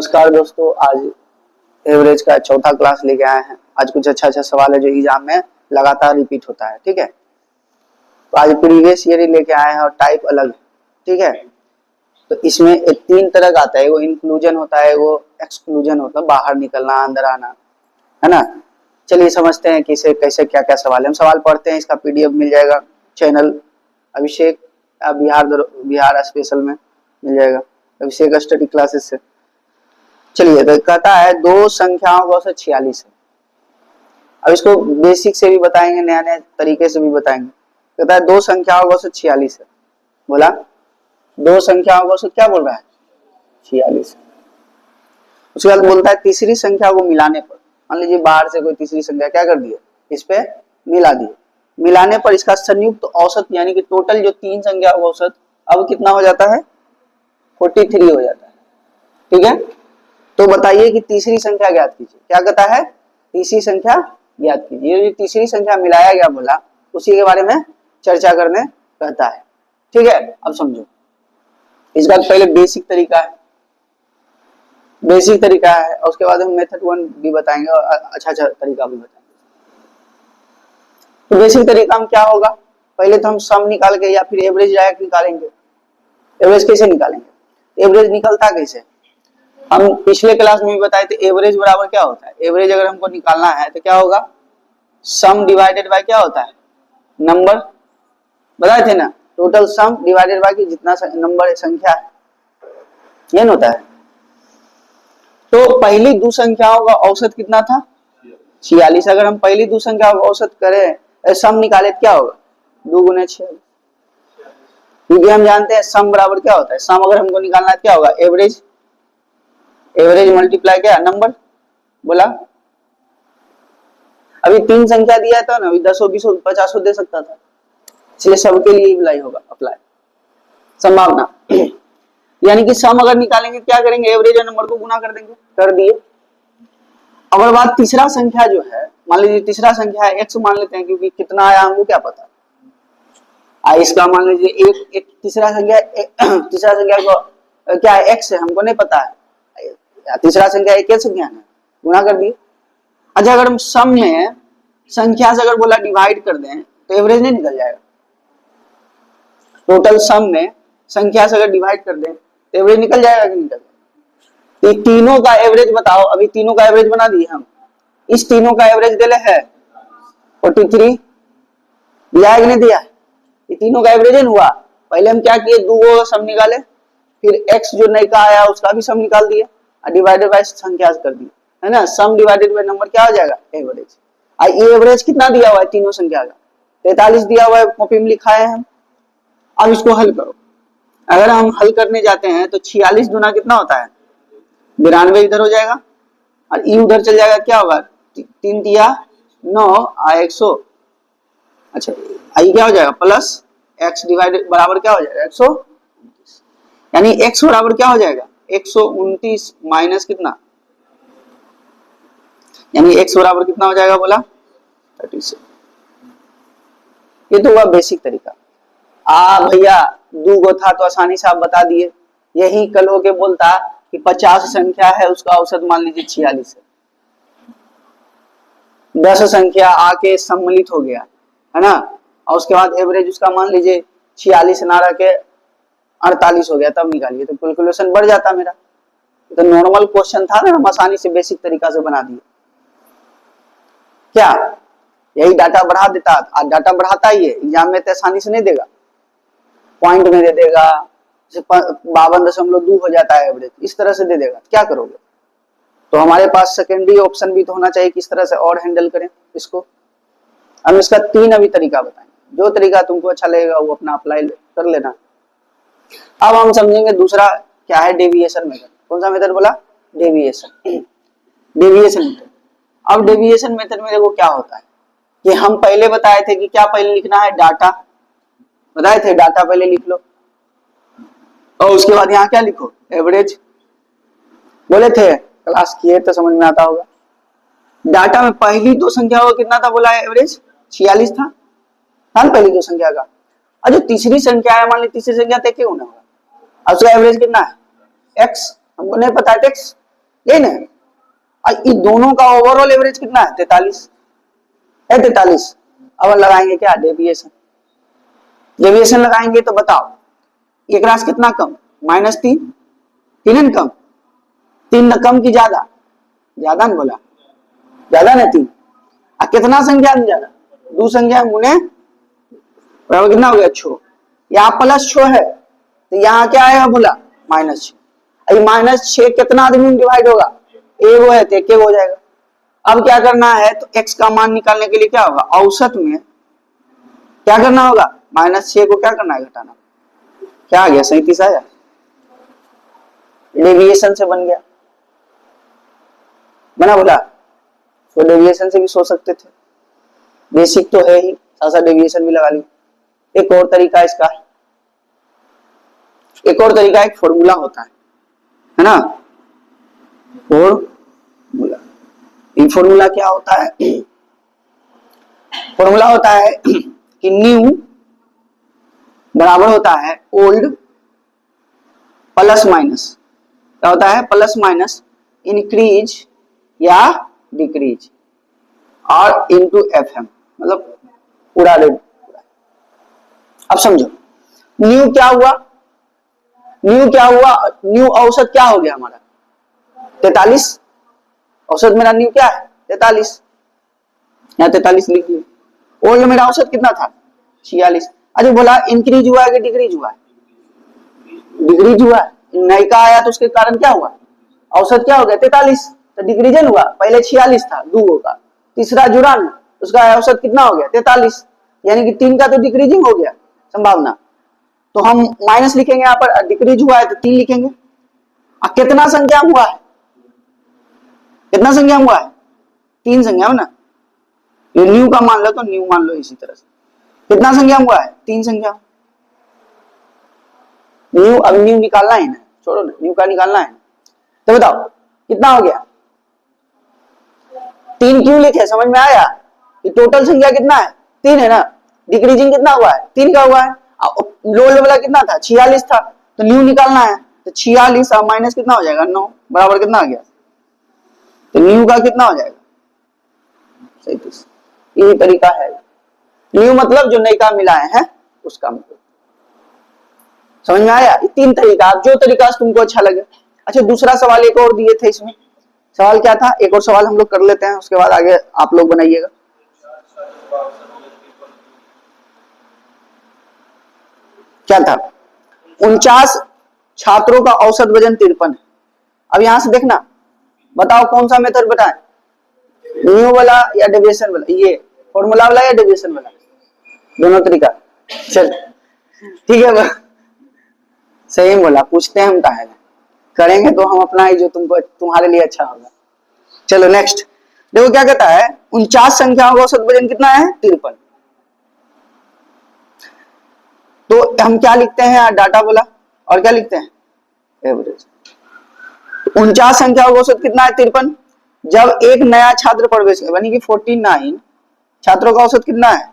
नमस्कार दोस्तों, आज एवरेज का चौथा क्लास लेके आए हैं। आज कुछ अच्छा सवाल है जो एग्जाम में लगातार रिपीट होता है। ठीक है, तो आज प्रीवियस ईयर ही लेके आए हैं और टाइप अलग है। ठीक है, तो इसमें तीन तरह का आता है, वो इंक्लूजन होता है, वो एक्सक्लूजन होता है, बाहर निकलना अंदर आना, है ना। चलिए समझते हैं कि इसे कैसे क्या क्या सवाल है। हम सवाल पढ़ते हैं, इसका पीडीएफ मिल जाएगा चैनल अभिषेक बिहार स्पेशल में मिल जाएगा, अभिषेक स्टडी क्लासेस से। चलिए, तो कहता है दो संख्याओं का औसत 46 है। अब इसको बेसिक से भी बताएंगे, नया नया तरीके से भी बताएंगे। कहता है दो संख्याओं का औसत 46 है। बोला दो संख्याओं का औसत क्या बोल रहा है? 46। उसके बाद बोलता है तीसरी संख्या को मिलाने पर, मान लीजिए बाहर से कोई तीसरी संख्या क्या कर दिए, इस पे मिला दिए। मिलाने पर इसका संयुक्त औसत यानी कि टोटल जो तीन संख्या का औसत अब कितना हो जाता है? 43 हो जाता है। ठीक है, तो बताइए कि तीसरी संख्या ज्ञात कीजिए। क्या कहता है? तीसरी संख्या ज्ञात कीजिए। ये जो तीसरी संख्या मिलाया गया बोला, उसी के बारे में चर्चा करने कहता है। ठीक है, अब समझो। इसका पहले बेसिक तरीका है, और उसके बाद हम मेथड 1 भी बताएंगे और अच्छा तरीका भी बताएंगे। तो बेसिक तरीका में क्या होगा? पहले तो हम सम निकाल के या फिर एवरेज डायरेक्ट निकालेंगे। एवरेज कैसे निकालेंगे? एवरेज निकलता कैसे? हम पिछले क्लास में भी बताए थे, एवरेज बराबर क्या होता है। एवरेज अगर हमको निकालना है तो क्या होगा? सम डिवाइडेड बाय क्या होता है? नंबर। बताए थे ना, टोटल सम डिवाइडेड बाय जितना नंबर संख्या है, ये होता है। तो पहली दो संख्याओं का औसत कितना था? 46। अगर हम पहली दो संख्याओं का औसत करें, सम निकाले तो क्या होगा? 2 गुने 6। क्योंकि हम जानते हैं सम बराबर क्या होता है। सम अगर हमको निकालना है क्या होगा? एवरेज मल्टीप्लाई क्या? नंबर। बोला अभी तीन संख्या दिया था ना, अभी 10, 20, 50 दे सकता था, इसलिए सबके लिए अप्लाई संभावना। यानी कि सम अगर निकालेंगे क्या करेंगे? एवरेज और नंबर को गुना कर देंगे। कर दिए। अगर बात तीसरा संख्या जो है, मान लीजिए तीसरा संख्या है x मान लेते हैं, क्योंकि कितना आया हमको क्या पता। इसका मान लीजिए एक तीसरा संख्या को क्या है? x है, हमको नहीं पता है। तीसरा संख्या एक संख्या है, गुना कर दिए। अच्छा, अगर हम सम में संख्या से अगर बोला डिवाइड कर दें तो एवरेज नहीं निकल जाएगा। टोटल सम में संख्या से अगर डिवाइड कर दें तो एवरेज निकल जाएगा कि निकल जाएगा? तो तीनों का एवरेज बताओ। अभी तीनों का एवरेज बना दिए हम। इस तीनों का एवरेज दिले है 43, दिया है कि नहीं दिया? ये तीनों का एवरेज हुआ। पहले हम क्या किए? दो सम निकाले, फिर x जो नई का आया उसका भी सम निकाल दिए, डिवाइडेड बाय संख्या कर दी, है ना। सम डिवाइडेड बाय नंबर क्या हो जाएगा? एवरेज। ये एवरेज कितना दिया हुआ है तीनों संख्या का? 43 दिया हुआ है, कॉपी में लिखा है हम। अब इसको हल करो। अगर हम हल करने जाते हैं तो 46 गुना कितना होता है? 92 इधर हो जाएगा और ई उधर चल जाएगा। क्या होगा? 3 तिया 9 और 100। अच्छा, आई क्या हो जाएगा? प्लस x डिवाइडेड बराबर क्या हो जाएगा? 129। यानी x बराबर क्या हो जाएगा? 129 माइनस कितना, यानी x बराबर कितना हो जाएगा? बोला 36। ये तो हुआ बेसिक तरीका। भैया दो गो था तो आसानी से आप बता दिए। यही कल होके बोलता कि 50 संख्या है, उसका औसत मान लीजिए 46 है। 10 संख्या आके सम्मिलित हो गया, है ना, और उसके बाद एवरेज उसका मान लीजिए 46 ना रह के 48 हो गया, तब निकालिए तो कैलकुलेशन बढ़ जाता मेरा। तो नॉर्मल क्वेश्चन था ना, हम आसानी से बेसिक तरीका से बना दिए। क्या यही डाटा बढ़ा देता? आज डाटा बढ़ाता ही है, एग्जाम में तो आसानी से नहीं देगा, पॉइंट में दे देगा। 52.2 हो जाता है एवरेज, इस तरह से दे देगा। क्या करोगे? तो हमारे पास सेकेंडरी ऑप्शन भी तो होना चाहिए, किस तरह से और हैंडल करें इसको। हम इसका 3 अभी तरीका बताएंगे, जो तरीका तुमको अच्छा लगेगा वो अपना अप्लाई कर लेना। अब हम समझेंगे दूसरा क्या है, डेविएशन मेथड। कौन सा मेथड बोला? Deviation method. अब डेविएशन मेथड में देखो क्या होता है कि हम पहले बताए थे कि क्या पहले लिखना है? डाटा। बताए थे डाटा पहले लिख लो और उसके बाद यहाँ क्या लिखो? एवरेज। बोले थे, क्लास किए तो समझ में आता होगा। डाटा में पहली दो संख्या को कितना था बोला है? एवरेज 46 था ना पहली दो संख्या का। और जो तीसरी संख्या है, मान ली तीसरी संख्या तक क्यों ना होगा, अब उसका एवरेज कितना है? x। हमको नहीं पता है x, ठीक है। और इन दोनों का ओवरऑल एवरेज कितना है? 43 है, 43। अब लगाएंगे क्या? डेविएशन। डेविएशन लगाएंगे तो बताओ एक राशि कितना कम? -3। 3 कम, 3 न कम की ज्यादा? ज्यादा न बोला, ज्यादा न 3। कितना संख्या में ज्यादा? 2 संख्या में गुने बराबर कितना हो गया? 6। यहाँ +6 है तो यहाँ क्या आएगा बोला? -6। -6 कितना आदमी में डिवाइड होगा? एगो है तो एक हो जाएगा। अब क्या करना है? तो x का मान निकालने के लिए क्या होगा? औसत में क्या करना होगा? -6 को क्या करना है? घटाना। क्या आ गया? 37 आया। डेविएशन से बन गया, बना बोला। तो डेविएशन से भी सोच सकते थे, बेसिक तो है ही, साथ डेविएशन भी लगा ली। एक और तरीका इसका, एक और तरीका, एक फॉर्मूला होता है ना? फॉर्मूला, ये फॉर्मूला क्या होता है? फॉर्मूला होता है कि न्यू बराबर होता है ओल्ड प्लस माइनस। क्या होता है? प्लस माइनस इंक्रीज या डिक्रीज और इनटू एफएम, मतलब पूरा रेट। अब समझो न्यू क्या हुआ? न्यू क्या हुआ? न्यू औसत क्या हो गया हमारा? 43। औसत मेरा न्यू क्या है? 43। यहाँ 43 लिख लिया। ओल्ड मेरा औसत कितना था? 46। अच्छा बोला इंक्रीज हुआ है कि डिक्रीज हुआ है? डिक्रीज हुआ है। नयका आया तो उसके कारण क्या हुआ? औसत क्या हो गया? 43। तो डिक्रीजन हुआ, पहले 46 था, 2 का, तीसरा जुड़ा ना, उसका औसत कितना हो गया? 43। यानी कि 3 का तो डिक्रीजिंग हो गया संभावना, तो हम माइनस लिखेंगे यहाँ पर। डिक्रीज हुआ है तो 3 लिखेंगे। कितना संख्या हुआ है? कितना संख्या हुआ है? 3 संख्या हो ना। ये न्यू का मान लो तो न्यू मान लो इसी तरह से। कितना संख्या हुआ है? 3 संख्या। न्यू, अब न्यू निकालना है ना, छोड़ो ना, न्यू का निकालना है। तो बताओ कितना हो गया? 3 क्यों लिखे? समझ में आया? कि टोटल संख्या कितना है? 3 है ना। डिक्रीजिंग कितना हुआ है? 3 का हुआ है। लोअर वाला कितना था? 46 था, तो न्यू निकालना है। तो 46 और माइनस कितना हो जाएगा? 9, बराबर कितना आ गया? तो न्यू का कितना हो जाएगा? 37। यही तरीका है। न्यू मतलब जो नयका मिलाए हैं उसका मतलब। समझ में आया? 3 तरीका, जो तरीका तुमको अच्छा लगे। अच्छा दूसरा सवाल एक और दिए थे इसमें। सवाल क्या था? एक और सवाल हम लोग कर लेते हैं, उसके बाद आगे आप लोग बनाइएगा। क्या था? 49 छात्रों का औसत वजन 53 है। अब यहां से देखना, बताओ कौन सा मेथड बताएं? न्यू वाला या डेविएशन वाला? ये फॉर्मूला वाला या डेविएशन वाला? दोनों तरीका। चल ठीक है, सही बोला। पूछते हैं हम काहे करेंगे तो हम अपना ही, जो तुमको तुम्हारे लिए अच्छा होगा। चलो नेक्स्ट देखो क्या कहता है। 49 संख्याओं का औसत वजन कितना है? 53। तो हम क्या लिखते हैं? डाटा बोला, और क्या लिखते हैं? एवरेज। 49 संख्याओं का औसत कितना है? 53। जब एक नया छात्र प्रवेश करे, यानी कि 49 छात्रों का औसत कितना है?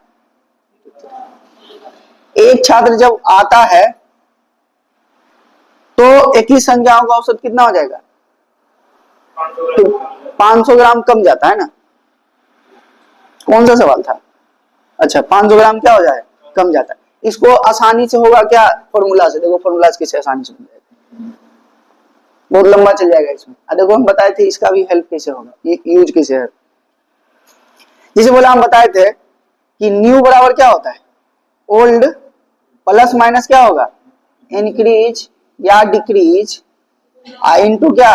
एक छात्र जब आता है तो एक ही संख्याओं का औसत कितना हो जाएगा? 500 ग्राम कम जाता है ना। कौन सा सवाल था? अच्छा 500 ग्राम क्या हो जाए? कम जाता है। इसको आसानी से होगा क्या? फॉर्मूला से। देखो फॉर्मूला कैसे आसानी से बन जाएगा, बहुत लंबा चल जाएगा इसमें। देखो हम बताए थे इसका भी हेल्प कैसे होगा, ये यूज कैसे है। जैसे बोला हम बताए थे कि न्यू बराबर क्या होता है? ओल्ड प्लस माइनस क्या होगा? इंक्रीज या डिक्रीज इनटू क्या?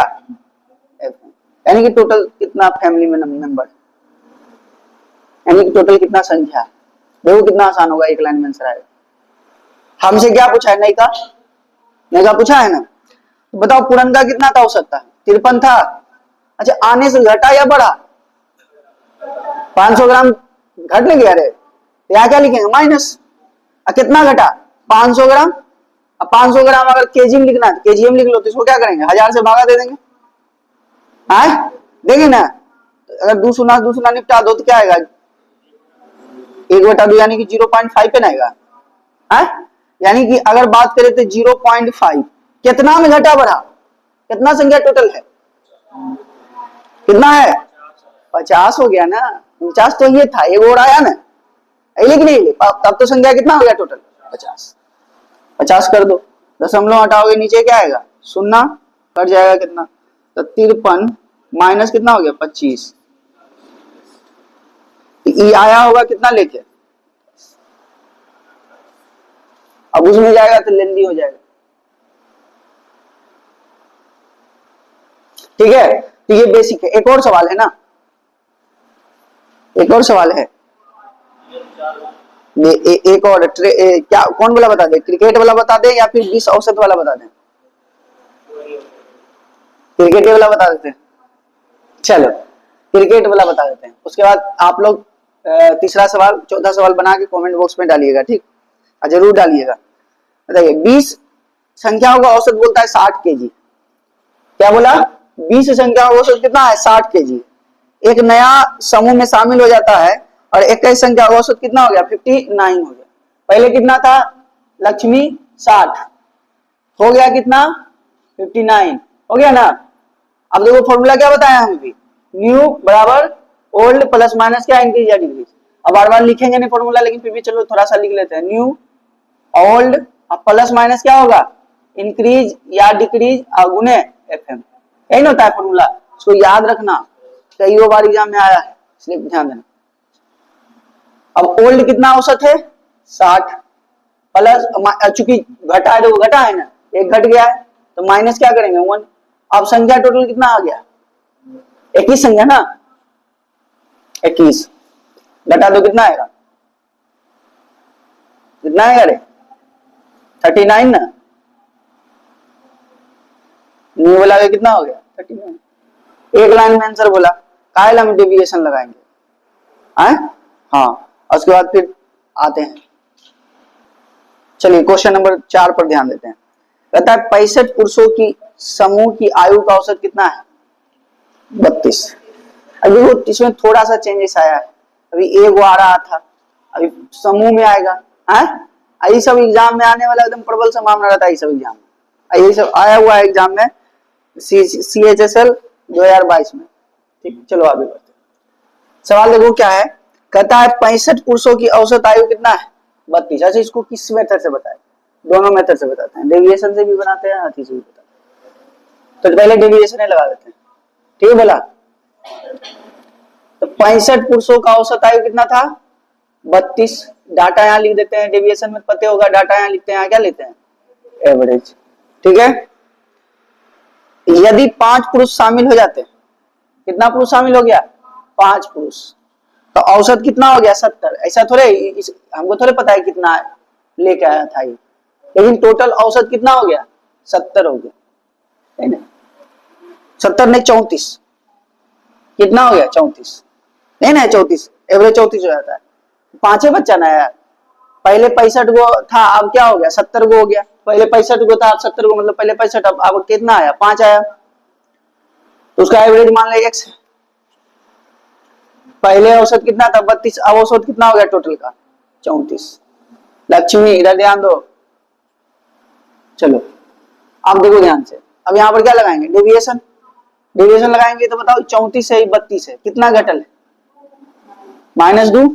यानी कि टोटल कितना फैमिली में मेंबर, यानी कि टोटल कितना संख्या। देखो कितना आसान होगा, एक लाइन में आंसर आएगा। हमसे क्या पूछा है? नयका, नयका पूछा है ना। तो बताओ पुरनका कितना था? औसत था 53 था। अच्छा आने से घटा या बढ़ा? 500 ग्राम घट नहीं गया रे, यहाँ क्या लिखेंगे? माइनस। कितना घटा? 500 ग्राम। अब 500 ग्राम अगर केजी में लिखना है तो केजीएम लिख लो, तो इसको क्या करेंगे? 1000 से भागा दे देंगे। देंगे ना। अगर 2 सुना निपटा दो तो क्या आएगा? 1/2 यानी कि 0.5 पे ना आएगा। यानी कि अगर बात करें तो 0.5 कितना में घटा बढ़ा? कितना संख्या टोटल है? कितना है? 50 हो गया ना, 49 तो ये था, एक और आया ना, लिख नहीं, तब तो संख्या कितना हो गया टोटल? 50। 50 कर दो, दशमलव हटाओगे नीचे क्या आएगा? शून्य, कट जाएगा कितना? तो 53 माइनस कितना हो गया? 25। ई आया होगा कितना लेके, अब उसमें जाएगा तो लेंदी हो जाएगा। ठीक है, तो ये बेसिक है। एक और सवाल है ना, एक और सवाल है, एक और क्या कौन वाला बता दे? क्रिकेट वाला बता दे या फिर 20 औसत वाला बता दे? क्रिकेट वाला बता देते हैं, चलो क्रिकेट वाला बता देते हैं। उसके बाद आप लोग तीसरा सवाल, चौथा सवाल बना के कमेंट बॉक्स में डालिएगा, ठीक? जरूर डालिएगा। बताइए, 20 संख्याओं का औसत बोलता है 60 केजी। क्या बोला? 20 संख्याओं का औसत कितना है? 60 केजी। एक नया समूह में शामिल हो जाता है और 21 संख्या का औसत कितना हो गया? 59 हो गया। पहले कितना था? लक्ष्मी 60, हो गया कितना? 59 हो गया ना। अब देखो फॉर्मूला क्या बताया हम भी, न्यू बराबर ओल्ड प्लस माइनस क्या? इंक्रीज या डिक्रीज। अब बार बार लिखेंगे नहीं फॉर्मूला, लेकिन फिर भी चलो थोड़ा सा लिख लेते हैं। न्यू ओल्ड प्लस माइनस क्या होगा? इंक्रीज या डिक्रीज गुने एफएम, यही होता है फॉर्मूला, इसको याद रखना, कई बार एग्जाम में आया है, इसलिए ध्यान देना। अब ओल्ड कितना औसत है? 60 प्लस, चूंकि घटा है तो घटा है ना, एक घट गया है तो माइनस क्या करेंगे? 1। अब संख्या टोटल कितना आ गया? 21 संख्या ना, 21 घटा दो कितना आएगा? कितना आएगा रे? 39 ना। न्यू वाला का कितना हो गया? 39। एक लाइन में आंसर बोला, काहे हम डेविएशन लगाएंगे? हाँ, उसके बाद फिर आते हैं। चलिए क्वेश्चन नंबर 4 पर ध्यान देते हैं। कहता है 65 पुरुषों की समूह की आयु का औसत कितना है? 32। अभी वो इसमें थोड़ा सा चेंजेस आया है, अभी एक वो आ रहा था, अभी समूह में आएगा। ये सब एग्जाम में आने वाला एकदम प्रबल संभावना रहता है, ये सब एग्जाम में, ये सब आया हुआ है एग्जाम में CHSL 2022 में। ठीक, चलो आगे बढ़ते हैं। सवाल देखो क्या है, कहता है 65 पुरुषों की औसत आयु कितना है? 32। अच्छा, इसको किस मेथड से बताए? दोनों मेथड से बताते हैं, डेविएशन से भी बनाते हैं, हाथी से भी बताते हैं। तो पहले डेविएशन ही लगा देते हैं, ठीक है बोला। तो 65 पुरुषों का औसत आयु कितना था? 32। डाटा यहाँ लिख देते हैं, डेविएशन में पता होगा, डाटा यहाँ लिखते हैं, यहाँ क्या लेते हैं? एवरेज। ठीक है, यदि 5 पुरुष शामिल हो जाते, कितना पुरुष शामिल हो गया? 5 पुरुष, तो औसत कितना हो गया? 70। ऐसा थोड़े, हमको थोड़े पता है कितना लेके आया था ये, लेकिन टोटल औसत कितना हो गया? 70 हो गया, 70 नहीं 34, कितना हो गया? 34 नहीं ना, 34 एवरेज 34 हो जाता है। 5 बच्चा ना यार, पहले 65 गो था, अब क्या हो गया? 70 गो हो गया। पहले 65 गो था, अब 70 गो, मतलब पहले 65, अब कितना आया? 5 आया, तो उसका एवरेज मान ले x। पहले औसत कितना था? 32, अब औसत कितना हो गया टोटल का? 34। लक्ष्मी इधर ध्यान दो, चलो अब देखो ध्यान से, अब यहाँ पर क्या लगाएंगे? डेविएशन। डेविएशन लगाएंगे तो बताओ 34 है 32 है, कितना घटल है? -2,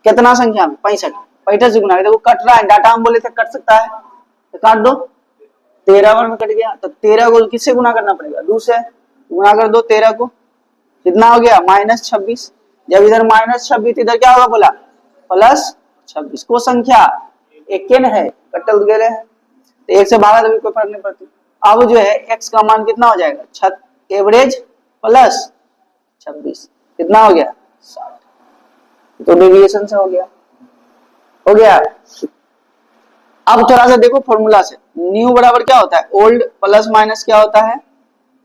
कितना संख्या में? 65, 65 से गुना, देखो कट रहा है, डाटा हम बोले थे कट सकता है, तो काट दो, 13 बार में कट गया, तो 13 को किससे गुना करना पड़ेगा? 2 से गुना कर दो 13 को, कितना हो गया? -26। जब इधर -26, इधर क्या होगा बोला? +26। को संख्या एक है, कटल गए हैं, तो 1 से भागा तो कोई फर्क नहीं पड़ती। अब जो है x का मान कितना हो जाएगा? एवरेज प्लस 26, कितना हो गया? 60। तो डेविएशन से हो गया, हो गया। अब थोड़ा सा देखो फॉर्मूला से, न्यू बराबर क्या होता है? ओल्ड प्लस माइनस क्या होता है?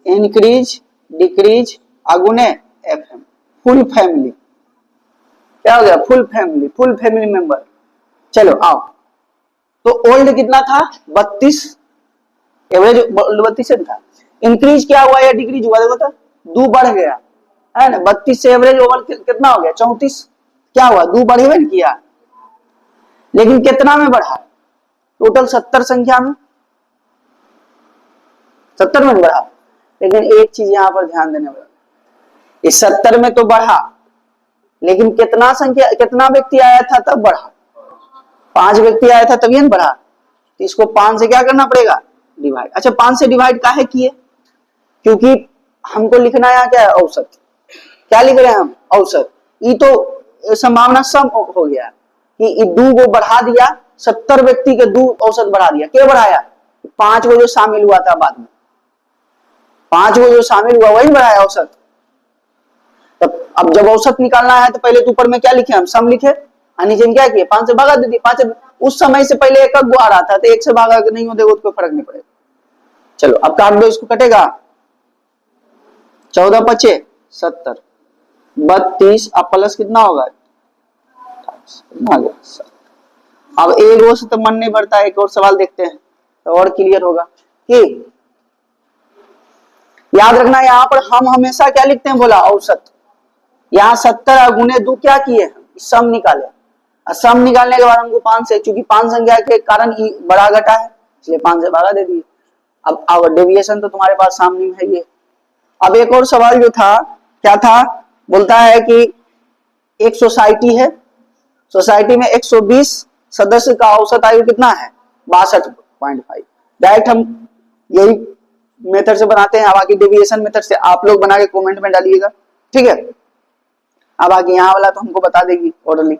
इंक्रीज डिक्रीज अगुने एफएम, फुल फैमिली। क्या हो गया? Full family, full family member. चलो आओ, तो ओल्ड कितना था? 32, एवरेज 32 था। इंक्रीज क्या हुआ या डिक्रीज हुआ? देखो तो 2 बढ़ गया है ना, 32 से एवरेज ओवर कितना हो गया? 34। क्या हुआ? 2 बढ़े हुए किया, लेकिन कितना में बढ़ा? टोटल 70 संख्या में, 70 में बढ़ा, लेकिन एक चीज यहाँ पर ध्यान देने वाला, इस 70 में तो बढ़ा, लेकिन कितना व्यक्ति आया था तब बढ़ा? 5 व्यक्ति आया था तभी न बढ़ा। तो इसको 5 से क्या करना पड़ेगा? डिवाइड। अच्छा 5 से डिवाइड काहे किए? क्योंकि हमको लिखना है क्या है? औसत। क्या लिख रहे हैं हम? औसत। ये तो संभावना सम हो गया कि 2 को बढ़ा दिया, 70 व्यक्ति के 2 औसत बढ़ा दिया। क्या बढ़ाया? 5 को जो शामिल हुआ था बाद में, 5 को जो शामिल हुआ वही बढ़ाया औसत। तब अब जब औसत निकालना है तो पहले तो ऊपर में क्या लिखे? हम सम लिखे, नीचे में क्या किए? 5 से भागा दे दिए। 5 उस समय से पहले एक गो आ रहा था, तो 1 से भागा नहीं हो देगा तो कोई फर्क नहीं पड़ेगा। चलो अब काट दो, इसको कटेगा 14 पचे 70, 32, अब प्लस कितना होगा? आ गया। अब एक रो से तो मन नहीं भरता, एक और सवाल देखते हैं तो और क्लियर होगा कि याद रखना यहाँ पर हम हमेशा क्या लिखते हैं? बोला औसत। यहाँ 70 गुने 2 क्या किए? सम निकाले। सम निकालने के बाद हमको 5 से, चूंकि 5 संख्या के कारण ई बड़ा घटा है इसलिए 5 से भागा दे दिए। अब डेविएशन तो तुम्हारे पास सामने में है ये। अब एक और सवाल जो था, क्या था? बोलता है कि एक सोसाइटी है, सोसाइटी में 120 सदस्य का औसत आयु कितना है? 62.5। डायरेक्ट हम यही मेथड से बनाते हैं। अब आगे डेविएशन मेथड से आप लोग बना के कमेंट में डालिएगा, ठीक है। अब आगे यहाँ वाला तो हमको बता देगी ऑर्डरली।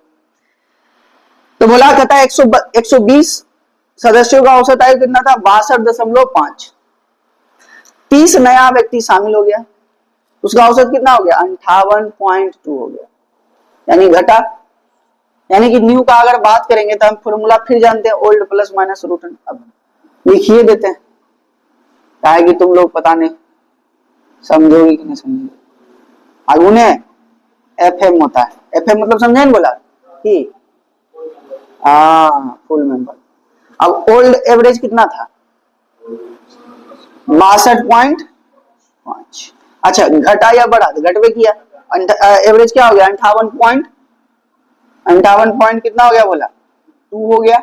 तो बोला कहता है 120 सदस्यों का औसत आयु कितना था? 62.5। 30 नया व्यक्ति शामिल हो गया, उसका औसत कितना हो गया? 58.2 हो गया, यानी घटा। यानी कि न्यू का अगर बात करेंगे तो हम फॉर्मूला फिर जानते हैं, ओल्ड प्लस माइनस रूट। अब लिखिए देते हैं, क्या है कि तुम लोग पता नहीं समझोगे कि नहीं समझोगे। आगुने FM होता है, FM मतलब समझे ना? बोला कि फुल मेंबर। अब ओल्ड एवरेज कितना था? 62.5। अच्छा घटा या बढ़ा? घटवे किया, एवरेज क्या हो गया? 58 पॉइंट कितना हो गया? बोला 2 हो गया।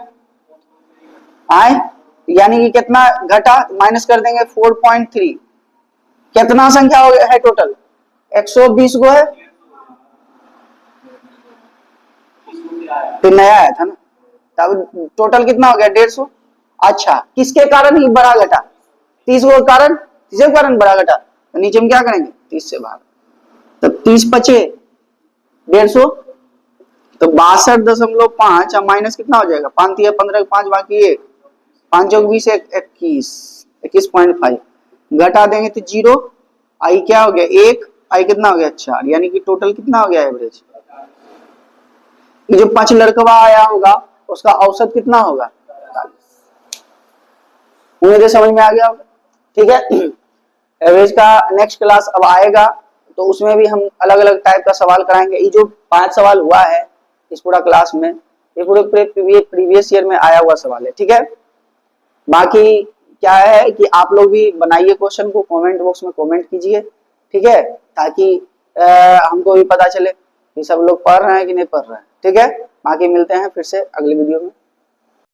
आए यानी कि कितना घटा? माइनस कर देंगे 4.3। कितना संख्या हो गया है टोटल? 120 को है, तो नया आया था ना, तब टोटल कितना हो गया? 150। अच्छा किसके कारण ही बड़ा घटा? 30 को कारण, किसके कारण बड़ा घटा? तो नीचे में क्या करेंगे? 30 से भाग, तो 30 पचे 150, तो 62.5 अब माइनस कितना हो जाएगा? 5 3 15 5 बाकी 1, 5 चौक 20 21.5 घटा देंगे तो 0। आई क्या हो गया? 1। आई कितना हो गया? 4। यानी कि टोटल कितना हो गया एवरेज? ये जो 5 लड़कवा आया होगा उसका औसत कितना होगा? उम्मीद है समझ में आ गया होगा, ठीक है। एवरेज का नेक्स्ट क्लास अब आएगा तो उसमें भी हम अलग अलग टाइप का सवाल कराएंगे। ये जो 5 सवाल हुआ है इस पूरा क्लास में, ये पूरे प्रीवियस ईयर में आया हुआ सवाल है, ठीक है। बाकी क्या है कि आप लोग भी बनाइए क्वेश्चन को, कमेंट बॉक्स में कमेंट कीजिए, ठीक है, ताकि हमको भी पता चले कि सब लोग पढ़ रहे हैं कि नहीं पढ़ रहे हैं, ठीक है। बाकी मिलते हैं फिर से अगले वीडियो में।